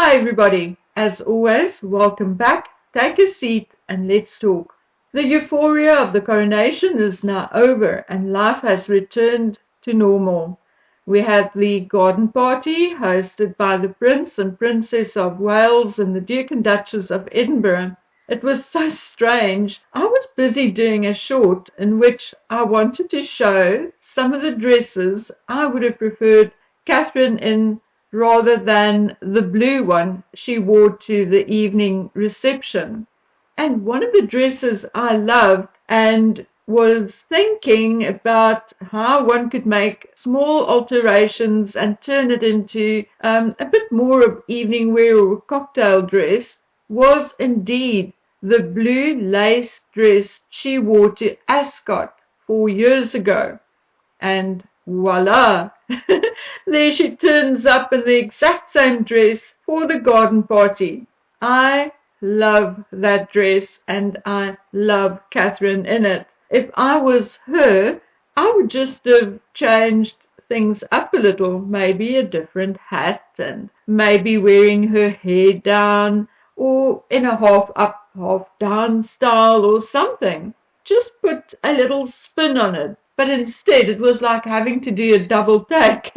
Hi everybody, as always, welcome back, take a seat and let's talk. The euphoria of the coronation is now over and life has returned to normal. We had the garden party hosted by the Prince and Princess of Wales and the Duke and Duchess of Edinburgh. It was so strange. I was busy doing a short in which I wanted to show some of the dresses I would have preferred Catherine in rather than the blue one she wore to the evening reception. And one of the dresses I loved and was thinking about how one could make small alterations and turn it into a bit more of evening wear or cocktail dress was indeed the blue lace dress she wore to Ascot 4 years ago. And voila, there she turns up in the exact same dress for the garden party. I love that dress and I love Catherine in it. If I was her, I would just have changed things up a little, maybe a different hat and maybe wearing her hair down or in a half up, half down style or something. Just put a little spin on it. But instead, it was like having to do a double take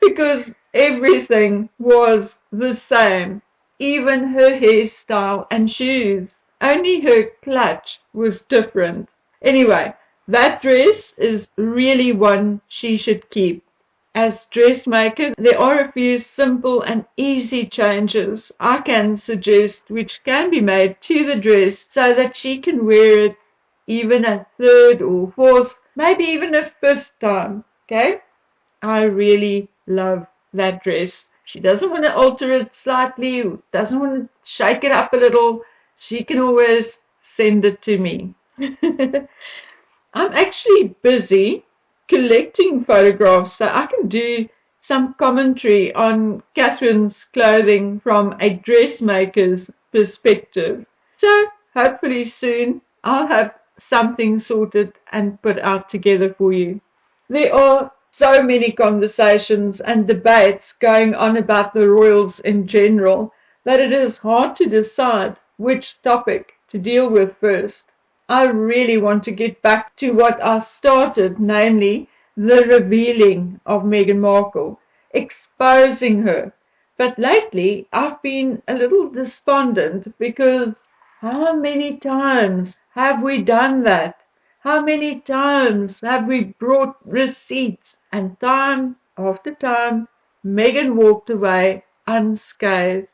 because everything was the same, even her hairstyle and shoes. Only her clutch was different. Anyway, that dress is really one she should keep. As dressmaker, there are a few simple and easy changes I can suggest which can be made to the dress so that she can wear it even a third or fourth, maybe even a fifth time, okay? I really love that dress. She doesn't want to alter it slightly, doesn't want to shake it up a little. She can always send it to me. I'm actually busy collecting photographs so I can do some commentary on Catherine's clothing from a dressmaker's perspective. So hopefully soon I'll have something sorted and put out together for you. There are so many conversations and debates going on about the royals in general that it is hard to decide which topic to deal with first. I really want to get back to what I started, namely the revealing of Meghan Markle, exposing her. But lately I've been a little despondent because how many times have we done that? How many times have we brought receipts and time after time Meghan walked away unscathed?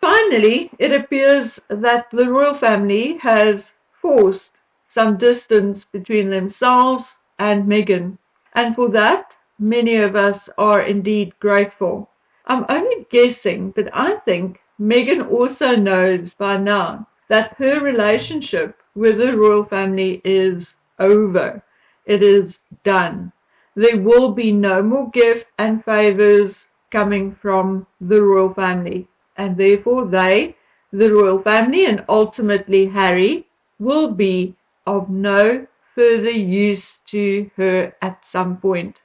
Finally, it appears that the royal family has forced some distance between themselves and Meghan, and for that many of us are indeed grateful. I'm only guessing, but I think Meghan also knows by now that her relationship with the royal family is over. It is done. There will be no more gifts and favors coming from the royal family, and therefore they, the royal family, and ultimately Harry, will be of no further use to her at some point.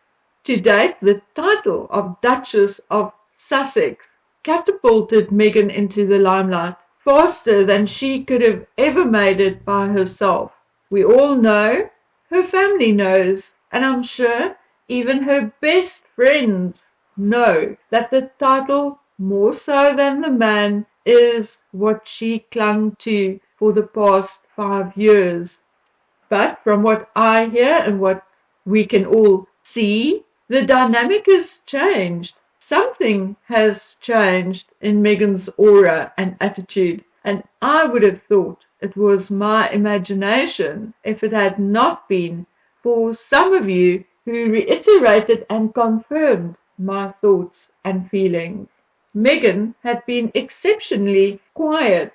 To date, the title of Duchess of Sussex catapulted Meghan into the limelight faster than she could have ever made it by herself. We all know, her family knows, and I'm sure even her best friends know that the title, more so than the man, is what she clung to for the past 5 years. But from what I hear and what we can all see, the dynamic has changed. Something has changed in Meghan's aura and attitude, and I would have thought it was my imagination if it had not been for some of you who reiterated and confirmed my thoughts and feelings. Meghan had been exceptionally quiet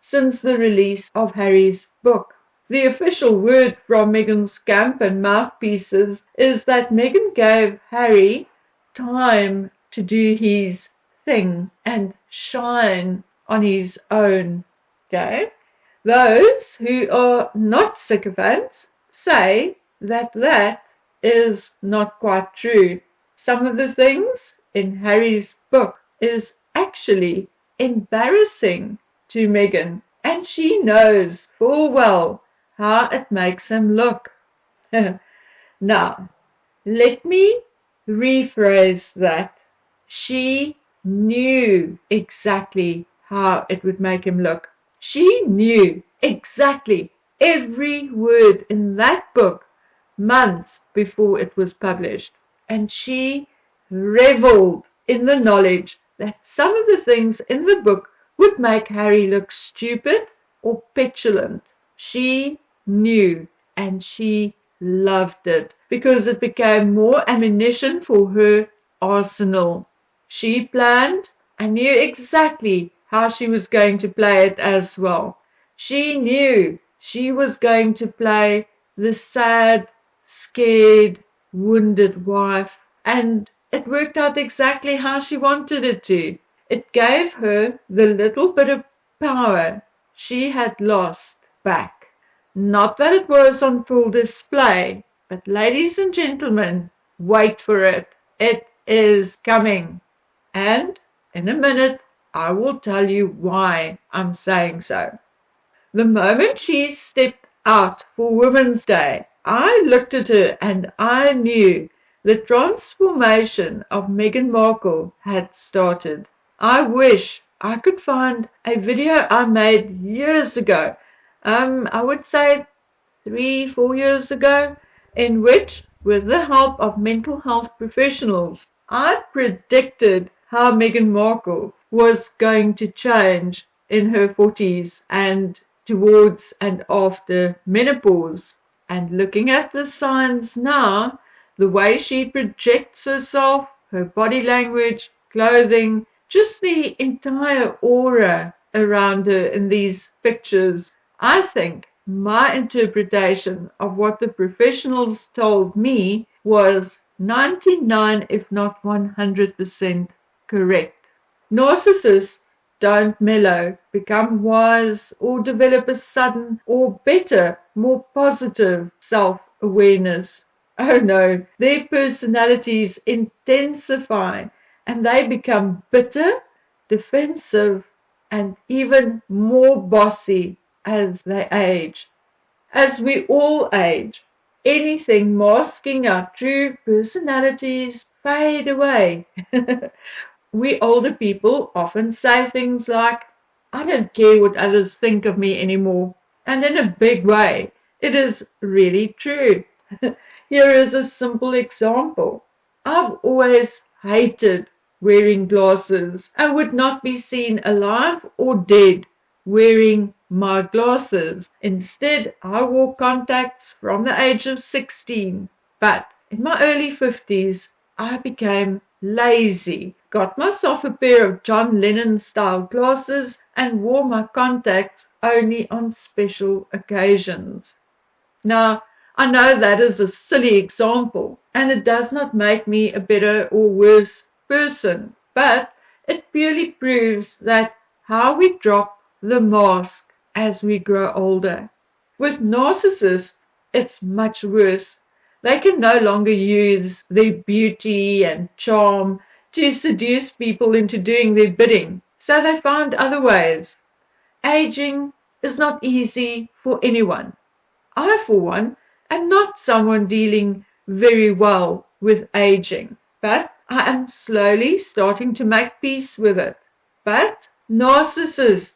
since the release of Harry's book. The official word from Meghan's camp and mouthpieces is that Meghan gave Harry time to do his thing and shine on his own. Okay? Those who are not sycophants say that that is not quite true. Some of the things in Harry's book is actually embarrassing to Meghan, and she knows full well how it makes him look. Now, let me rephrase that. She knew exactly how it would make him look. She knew exactly every word in that book months before it was published. And she reveled in the knowledge that some of the things in the book would make Harry look stupid or petulant. She knew, and she loved it because it became more ammunition for her arsenal. She planned and knew exactly how she was going to play it as well. She knew she was going to play the sad, scared, wounded wife, and it worked out exactly how she wanted it to. It gave her the little bit of power she had lost back. Not that it was on full display, but ladies and gentlemen, wait for it. It is coming. And in a minute, I will tell you why I'm saying so. The moment she stepped out for Women's Day, I looked at her and I knew the transformation of Meghan Markle had started. I wish I could find a video I made years ago, I would say 3-4 years ago, in which, with the help of mental health professionals, I predicted how Meghan Markle was going to change in her 40s and towards and after menopause. And looking at the signs now, the way she projects herself, her body language, clothing, just the entire aura around her in these pictures, I think my interpretation of what the professionals told me was 99 if not 100% correct. Narcissists don't mellow, become wise, or develop a sudden or better, more positive self-awareness. Oh no, their personalities intensify and they become bitter, defensive, and even more bossy as they age. As we all age, anything masking our true personalities fade away. We older people often say things like, I don't care what others think of me anymore. And in a big way, it is really true. Here is a simple example. I've always hated wearing glasses and would not be seen alive or dead wearing my glasses. Instead, I wore contacts from the age of 16. But in my early 50s, I became lazy, got myself a pair of John Lennon-style glasses and wore my contacts only on special occasions. Now, I know that is a silly example, and it does not make me a better or worse person, but it purely proves that how we drop the mask as we grow older. With narcissists, it's much worse. They can no longer use their beauty and charm to seduce people into doing their bidding, so they find other ways. Aging is not easy for anyone. I, for one, am not someone dealing very well with aging, but I am slowly starting to make peace with it. But narcissists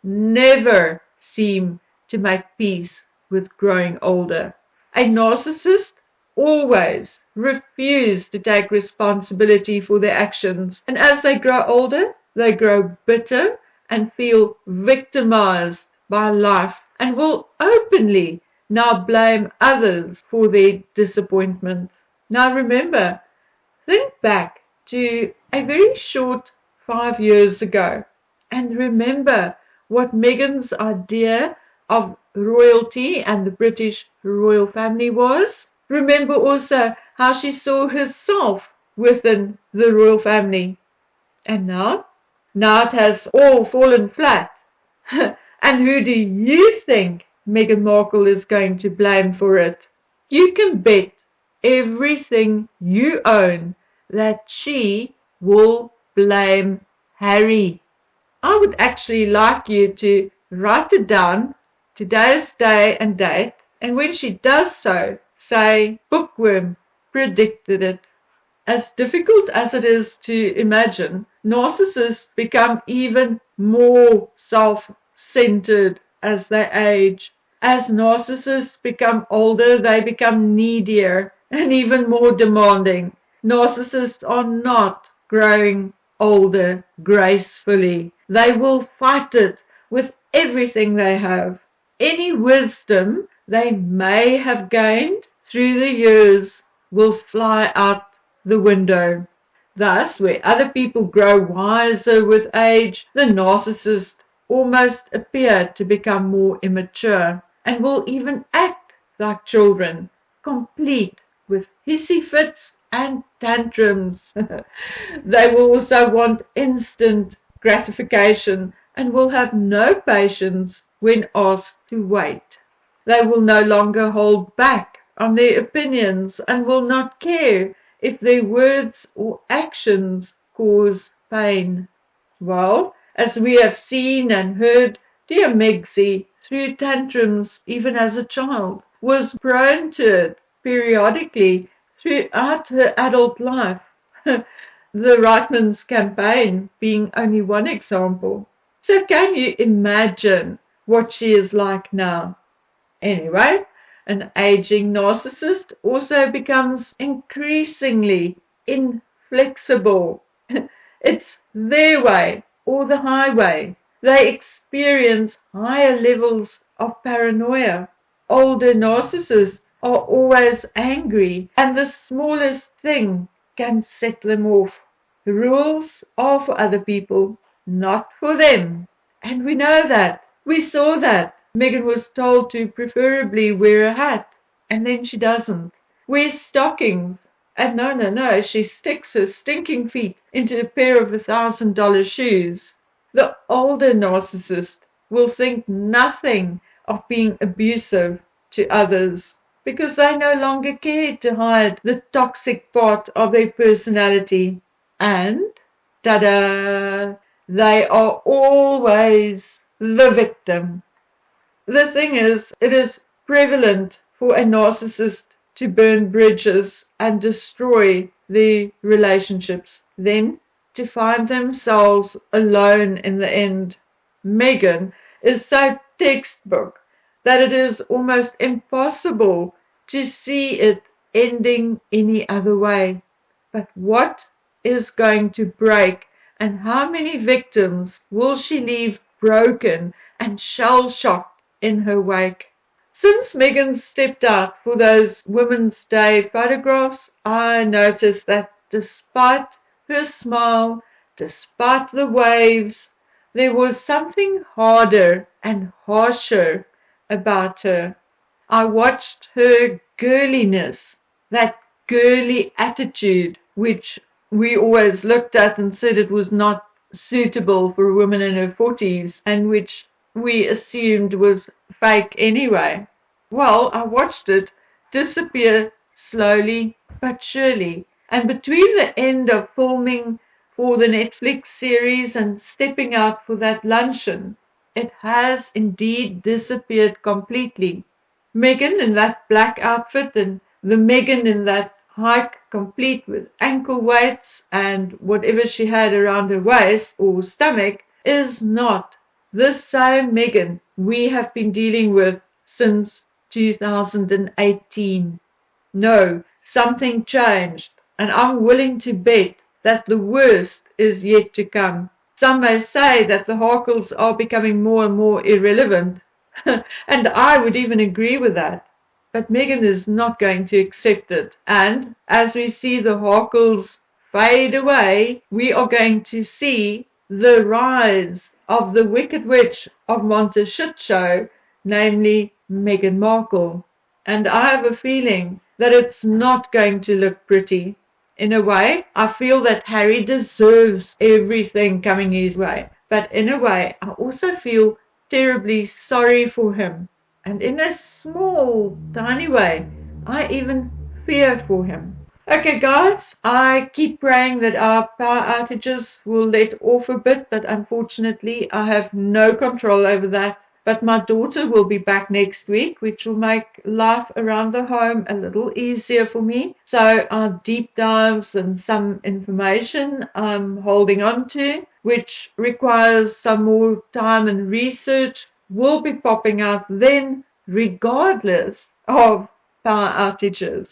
never seem to make peace with growing older. A narcissist always refuse to take responsibility for their actions, and as they grow older, they grow bitter and feel victimized by life and will openly now blame others for their disappointment. Now remember, think back to a very short 5 years ago and remember what Meghan's idea of royalty and the British royal family was. Remember also how she saw herself within the royal family. And now it has all fallen flat. And who do you think Meghan Markle is going to blame for it? You can bet everything you own that she will blame Harry. I would actually like you to write it down, today's day and date, and when she does so, say, bookworm predicted it. As difficult as it is to imagine, narcissists become even more self-centered as they age. As narcissists become older, they become needier and even more demanding. Narcissists are not growing older gracefully. They will fight it with everything they have. Any wisdom they may have gained through the years will fly out the window. Thus, where other people grow wiser with age, the narcissist almost appear to become more immature and will even act like children, complete with hissy fits and tantrums. They will also want instant gratification and will have no patience when asked to wait. They will no longer hold back on their opinions and will not care if their words or actions cause pain. Well, as we have seen and heard, dear Megsie, through tantrums even as a child, was prone to it periodically throughout her adult life. The Reitman's campaign being only one example. So can you imagine what she is like now? Anyway, an aging narcissist also becomes increasingly inflexible. It's their way or the highway. They experience higher levels of paranoia. Older narcissists are always angry, and the smallest thing can set them off. The rules are for other people, not for them. And we know that. We saw that. Meghan was told to preferably wear a hat, and then she doesn't. Wear stockings, and no, she sticks her stinking feet into a pair of $1,000 shoes. The older narcissist will think nothing of being abusive to others because they no longer care to hide the toxic part of their personality. And, ta-da, they are always the victim. The thing is, it is prevalent for a narcissist to burn bridges and destroy the relationships, then to find themselves alone in the end. Meghan is so textbook that it is almost impossible to see it ending any other way. But what is going to break, and how many victims will she leave broken and shell-shocked in her wake? Since Meghan stepped out for those Women's Day photographs, I noticed that despite her smile, despite the waves, there was something harder and harsher about her. I watched her girliness, that girly attitude, which we always looked at and said it was not suitable for a woman in her 40s, and which we assumed was fake anyway. Well, I watched it disappear slowly but surely, and between the end of filming for the Netflix series and stepping out for that luncheon, it has indeed disappeared completely. Meghan in that black outfit and the Meghan in that hike complete with ankle weights and whatever she had around her waist or stomach is not the same Meghan we have been dealing with since 2018. No, something changed, and I'm willing to bet that the worst is yet to come. Some may say that the Harkles are becoming more and more irrelevant, and I would even agree with that. But Meghan is not going to accept it, and as we see the Harkles fade away, we are going to see the rise of the Wicked Witch of Monteshit, namely Meghan Markle. And I have a feeling that it's not going to look pretty. In a way, I feel that Harry deserves everything coming his way. But in a way, I also feel terribly sorry for him. And in a small, tiny way, I even fear for him. Okay, guys, I keep praying that our power outages will let off a bit, but unfortunately, I have no control over that. But my daughter will be back next week, which will make life around the home a little easier for me. So, our deep dives and some information I'm holding on to, which requires some more time and research, will be popping out then, regardless of power outages.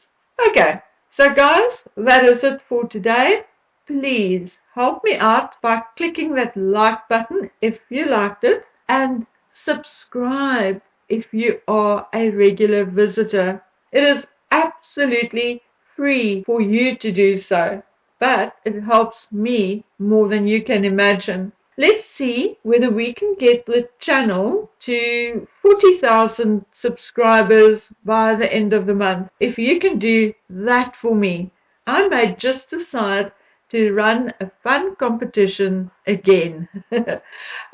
Okay. So guys, that is it for today. Please help me out by clicking that like button if you liked it and subscribe if you are a regular visitor. It is absolutely free for you to do so, but it helps me more than you can imagine. Let's see whether we can get the channel to 40,000 subscribers by the end of the month. If you can do that for me, I may just decide to run a fun competition again.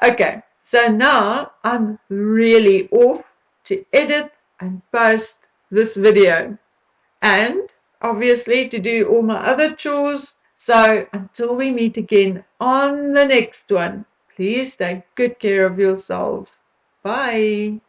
Okay, so now I'm really off to edit and post this video and obviously to do all my other chores. So until we meet again on the next one, please take good care of yourselves. Bye.